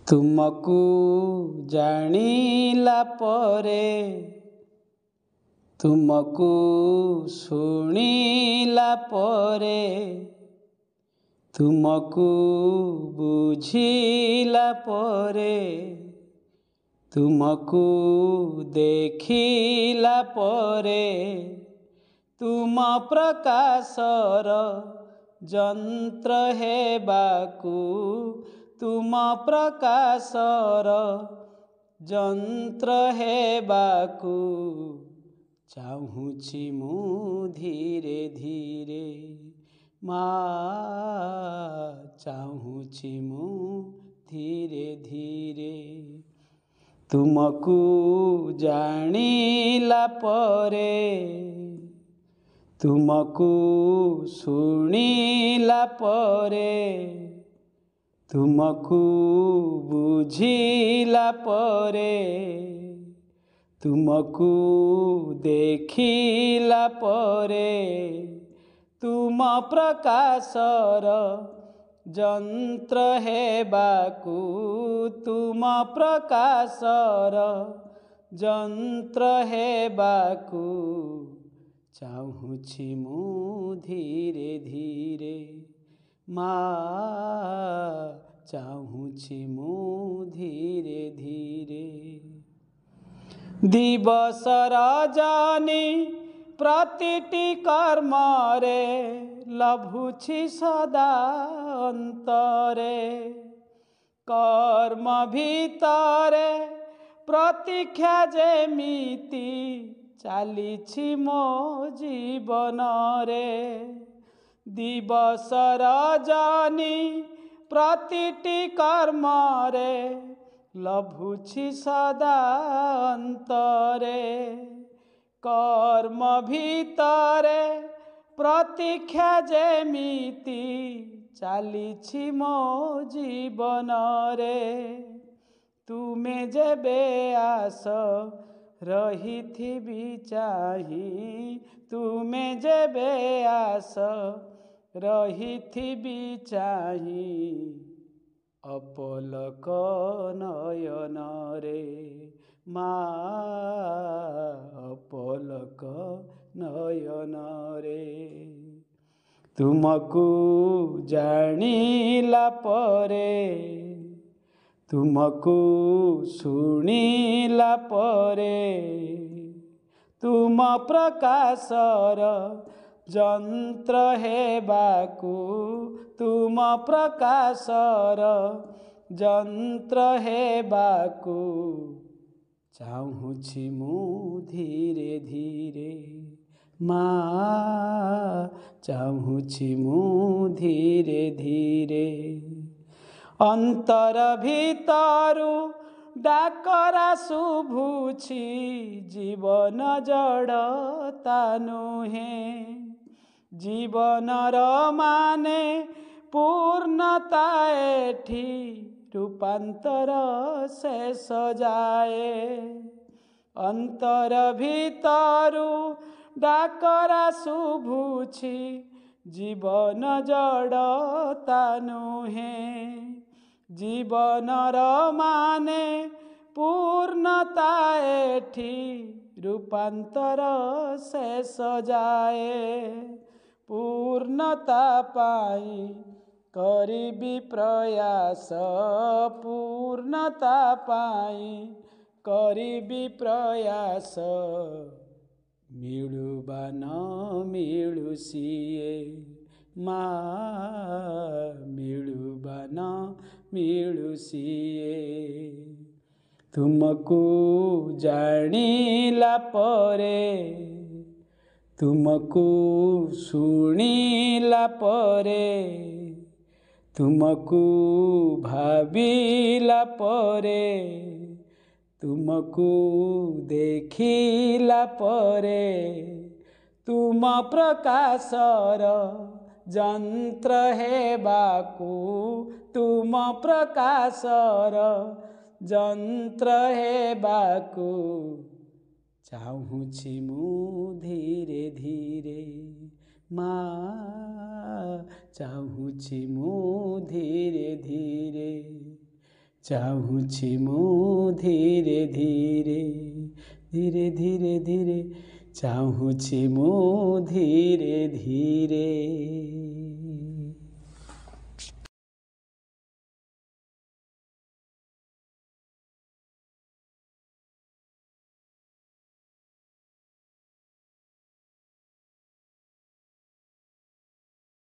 तुमको जानिला परे तुमको शुणिला परे तुमको बुझिला परे तुमको देखिला परे तुम प्रकाशर जंत्र हेबाकु तुम प्रकाशर जंत्र हेबाकु चाहुछि मु धीरे धीरे चाहुछि मु धीरे धीरे तुमको जानिला परे तुमको शुणिला परे तुमको बुझिला परे तुमको देखिला परे तुम प्रकाशर जंत्र हेबाकु तुम प्रकाशर जंत्र हेबाकु चाहुछि मु धीरे धीरे चाहुछि मु धीरे धीरे दिवस रजनी प्रतिटी कर्म रे लभुछि सदा अंतरे कर्म भितरे प्रतीक्षा जेमिति चालिछि मो जीवन रे दिवस रजनी प्रतिटी कर्म रे लभुछि सदा अंतरे कर्म भितरे प्रतीक्षा जेमिति चालिछि मो जीवन रे तुमे जेबे आस रहिथिबि चाहि तुमे जेबे आस रहिथिबि चाहि अपलक नयन रे अपलक नयन रे तुमको जानिला परे तुमको शुणिला परे तुम प्रकाशर जंत्र हेबाकु तुम प्रकाशर जंत्र हेबाकु चाहुछि मु धीरे धीरे चाहुछि मु धीरे धीरे अंतर भितरु डाकरा शुभुछि जीवन जड़ता नुहे जीवनर माने पूर्णता एठी रूपांतर शेष जाए अंतर भितरु डाकरा शुभुछि जीवन जड़ता नुहे जीवनर माने पूर्णता एठी रूपांतर शेष जाए पूर्णता पाई करिबि प्रयास पूर्णता पाई करिबि प्रयास मिलु बा न मिलु सिए मिलु बा न मिलु सिए तुमको जानिला परे तुमको शुणिला परे तुमको भाविला परे तुमको देखिला परे तुम प्रकाशर जंत्र हेबाकु तुम प्रकाशर जंत्र हेबाकु चाहुछि मु धीरे धीरे चाहुछि मु धीरे धीरे ଚାହୁଁଛି ମୁଁ ଧୀରେ ଧୀରେ ଧୀରେ ଧୀରେ ଧୀରେ ଚାହୁଁଛି ମୁଁ ଧୀରେ ଧୀରେ।